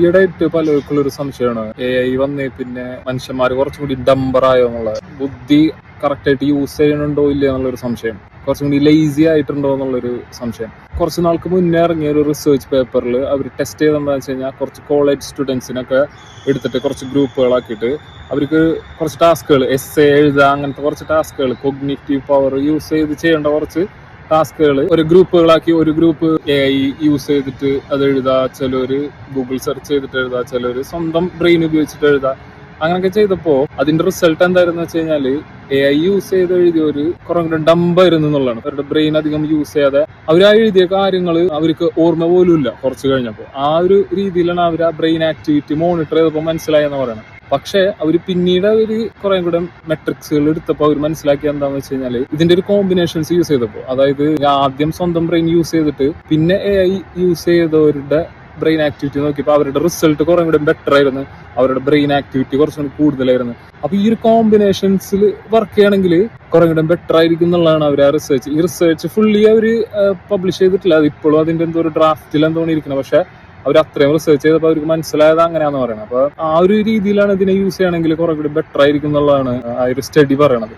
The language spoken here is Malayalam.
ഈയിടെയായിട്ട് പലർക്കുള്ള ഒരു സംശയമാണ് AI വന്നേ പിന്നെ മനുഷ്യന്മാർ കുറച്ചും കൂടി ഡംബറായോ എന്നുള്ളത്. ബുദ്ധി കറക്റ്റായിട്ട് യൂസ് ചെയ്യണുണ്ടോ ഇല്ല എന്നുള്ളൊരു സംശയം, കുറച്ചും കൂടി ലേസി ആയിട്ടുണ്ടോ എന്നുള്ളൊരു സംശയം. കുറച്ച് നാൾക്ക് മുന്നേ ഇറങ്ങിയ ഒരു റിസർച്ച് പേപ്പറിൽ അവർ ടെസ്റ്റ് ചെയ്തെന്താണെന്ന് വെച്ച് കഴിഞ്ഞാൽ കുറച്ച് കോളേജ് സ്റ്റുഡൻസിനൊക്കെ എടുത്തിട്ട് കുറച്ച് ഗ്രൂപ്പുകളാക്കിയിട്ട് അവർക്ക് കുറച്ച് ടാസ്കുകൾ, എസ്സേ എഴുതുക, അങ്ങനത്തെ കുറച്ച് ടാസ്കുകൾ, കൊഗ്നിറ്റീവ് പവർ യൂസ് ചെയ്ത് ചെയ്യേണ്ട കുറച്ച് ടാസ്കുകൾ ഒരു ഗ്രൂപ്പുകളാക്കി. ഒരു ഗ്രൂപ്പ് AI യൂസ് ചെയ്തിട്ട് അത് എഴുതുക, ചിലര് ഗൂഗിൾ സെർച്ച് ചെയ്തിട്ട് എഴുതുക, ചിലര് സ്വന്തം ബ്രെയിൻ ഉപയോഗിച്ചിട്ട് എഴുതുക. അങ്ങനെയൊക്കെ ചെയ്തപ്പോൾ അതിന്റെ റിസൾട്ട് എന്തായിരുന്നു വെച്ച് കഴിഞ്ഞാൽ AI യൂസ് ചെയ്ത് എഴുതിയവര് കുറെ കൂടെ ഡംബായിരുന്നു എന്നുള്ളതാണ്. അവരുടെ ബ്രെയിൻ അധികം യൂസ് ചെയ്യാതെ അവർ ആ എഴുതിയ കാര്യങ്ങൾ അവർക്ക് ഓർമ്മ പോലും ഇല്ല കുറച്ച് കഴിഞ്ഞപ്പോൾ. ആ ഒരു രീതിയിലാണ് അവർ ആ ബ്രെയിൻ ആക്ടിവിറ്റി മോണിറ്റർ ചെയ്തപ്പോൾ മനസ്സിലായെന്ന് പറയുന്നത്. പക്ഷെ അവർ പിന്നീട് കുറെ കൂടെ മെട്രിക്സുകൾ എടുത്തപ്പോൾ അവർ മനസ്സിലാക്കിയ എന്താണെന്ന് വെച്ച് കഴിഞ്ഞാൽ ഇതിന്റെ ഒരു കോമ്പിനേഷൻസ് യൂസ് ചെയ്തപ്പോൾ, അതായത് ആദ്യം സ്വന്തം ബ്രെയിൻ യൂസ് ചെയ്തിട്ട് പിന്നെ AI യൂസ് ചെയ്തവരുടെ ബ്രെയിൻ ആക്ടിവിറ്റി നോക്കിയപ്പോൾ അവരുടെ റിസൾട്ട് കുറെ കൂടെ ബെറ്റർ ആയിരുന്നു, അവരുടെ ബ്രെയിൻ ആക്ടിവിറ്റി കുറച്ചും കൂടി കൂടുതലായിരുന്നു. അപ്പൊ ഈ ഒരു കോമ്പിനേഷൻസിൽ വർക്ക് ചെയ്യണമെങ്കിൽ കുറെ കൂടെ ബെറ്റർ ആയിരിക്കും എന്നുള്ളതാണ് അവർ ആ റിസർച്ച്. ഈ റിസർച്ച് ഫുള്ളി അവർ പബ്ലിഷ് ചെയ്തിട്ടില്ല, അത് ഇപ്പോഴും അതിന്റെ എന്തോ ഒരു ഡ്രാഫ്റ്റിൽ എന്തോ ഇരിക്കണം. പക്ഷെ അവർ അത്രയും റിസർച്ച് ചെയ്തപ്പോൾ അവർക്ക് മനസ്സിലായത് അങ്ങനെയാന്ന് പറയുന്നത്. അപ്പൊ ആ ഒരു രീതിയിലാണ് ഇതിനെ യൂസ് ചെയ്യണമെങ്കിൽ കുറെ കൂടി ബെറ്റർ ആയിരിക്കും എന്നുള്ളതാണ് ആ ഒരു സ്റ്റഡി പറയണത്.